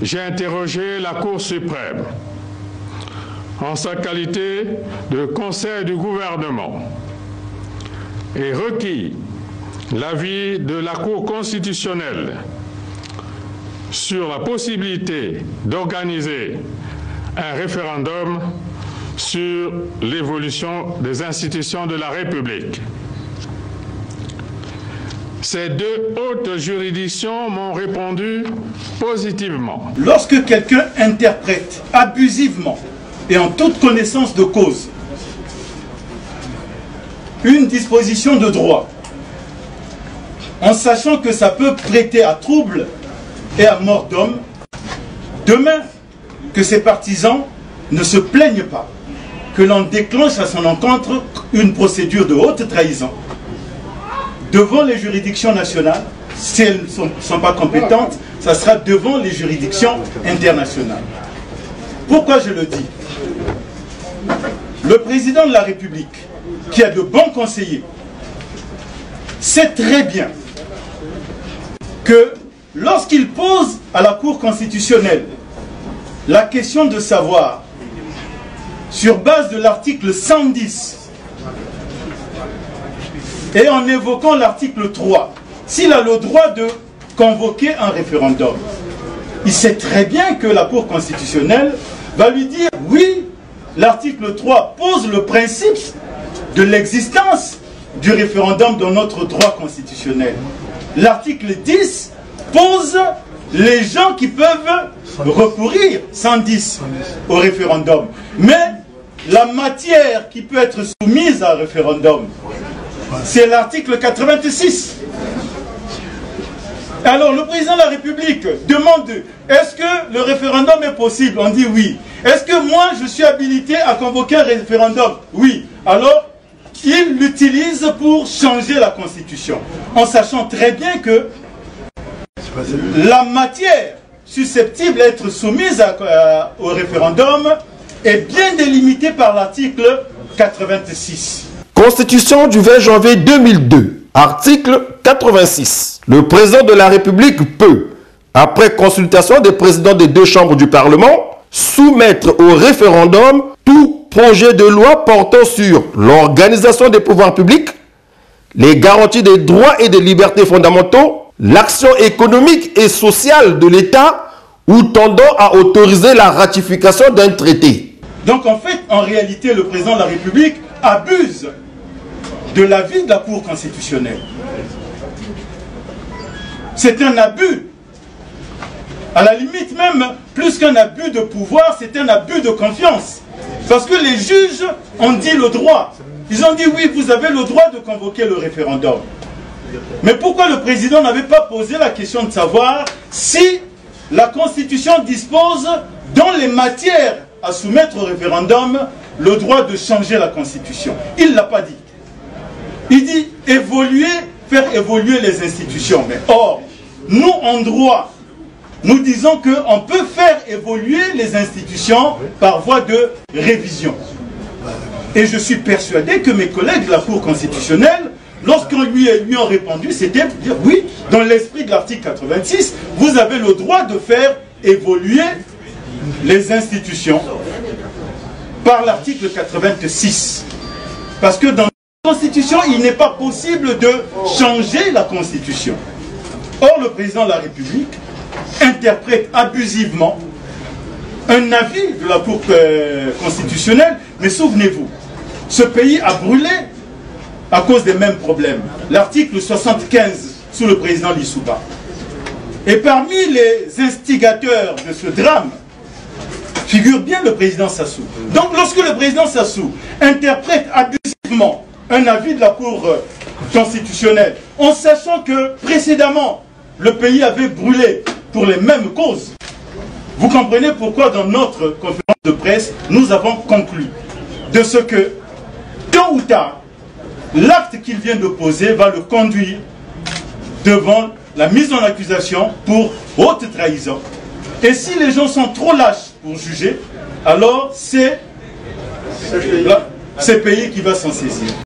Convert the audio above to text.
j'ai interrogé la Cour suprême en sa qualité de conseil du gouvernement et requis l'avis de la Cour constitutionnelle sur la possibilité d'organiser un référendum sur l'évolution des institutions de la République. Ces deux hautes juridictions m'ont répondu positivement. Lorsque quelqu'un interprète abusivement et en toute connaissance de cause une disposition de droit, en sachant que ça peut prêter à trouble et à mort d'homme, demain, que ses partisans ne se plaignent pas que l'on déclenche à son encontre une procédure de haute trahison devant les juridictions nationales. Si elles ne sont pas compétentes, ça sera devant les juridictions internationales. Pourquoi je le dis? Le président de la République, qui a de bons conseillers, sait très bien que lorsqu'il pose à la Cour constitutionnelle la question de savoir, sur base de l'article 110, et en évoquant l'article 3, s'il a le droit de convoquer un référendum, il sait très bien que la Cour constitutionnelle va lui dire oui, l'article 3 pose le principe de l'existence du référendum dans notre droit constitutionnel. L'article 10 pose les gens qui peuvent recourir 110 au référendum. Mais la matière qui peut être soumise à un référendum, c'est l'article 86. Alors le président de la République demande, est-ce que le référendum est possible? On dit oui. Est-ce que moi je suis habilité à convoquer un référendum? Oui. Alors il l'utilise pour changer la Constitution, en sachant très bien que la matière susceptible d'être soumise au référendum est bien délimitée par l'article 86. Constitution du 20 janvier 2002, article 86. Le président de la République peut, après consultation des présidents des deux chambres du Parlement, soumettre au référendum tout projet de loi portant sur l'organisation des pouvoirs publics, les garanties des droits et des libertés fondamentaux, l'action économique et sociale de l'État ou tendant à autoriser la ratification d'un traité. Donc en fait, en réalité, le président de la République abuse de l'avis de la Cour constitutionnelle. C'est un abus. À la limite même, plus qu'un abus de pouvoir, c'est un abus de confiance. Parce que les juges ont dit le droit. Ils ont dit oui, vous avez le droit de convoquer le référendum. Mais pourquoi le président n'avait pas posé la question de savoir si la Constitution dispose, dans les matières à soumettre au référendum, le droit de changer la Constitution? Il ne l'a pas dit. Il dit évoluer, faire évoluer les institutions. Mais or, nous en droit, nous disons qu'on peut faire évoluer les institutions par voie de révision. Et je suis persuadé que mes collègues de la Cour constitutionnelle, lorsqu'on lui ont répondu, c'était de dire oui, dans l'esprit de l'article 86, vous avez le droit de faire évoluer les institutions par l'article 86. Parce que dans la Constitution, il n'est pas possible de changer la Constitution. Or, le président de la République interprète abusivement un avis de la Cour constitutionnelle. Mais souvenez-vous, ce pays a brûlé à cause des mêmes problèmes. L'article 75 sous le président Lissouba. Et parmi les instigateurs de ce drame figure bien le président Sassou. Donc lorsque le président Sassou interprète abusivement un avis de la Cour constitutionnelle, en sachant que précédemment le pays avait brûlé pour les mêmes causes, vous comprenez pourquoi dans notre conférence de presse, nous avons conclu de ce que, tôt ou tard, l'acte qu'il vient de poser va le conduire devant la mise en accusation pour haute trahison. Et si les gens sont trop lâches pour juger, alors c'est ce pays qui va s'en saisir.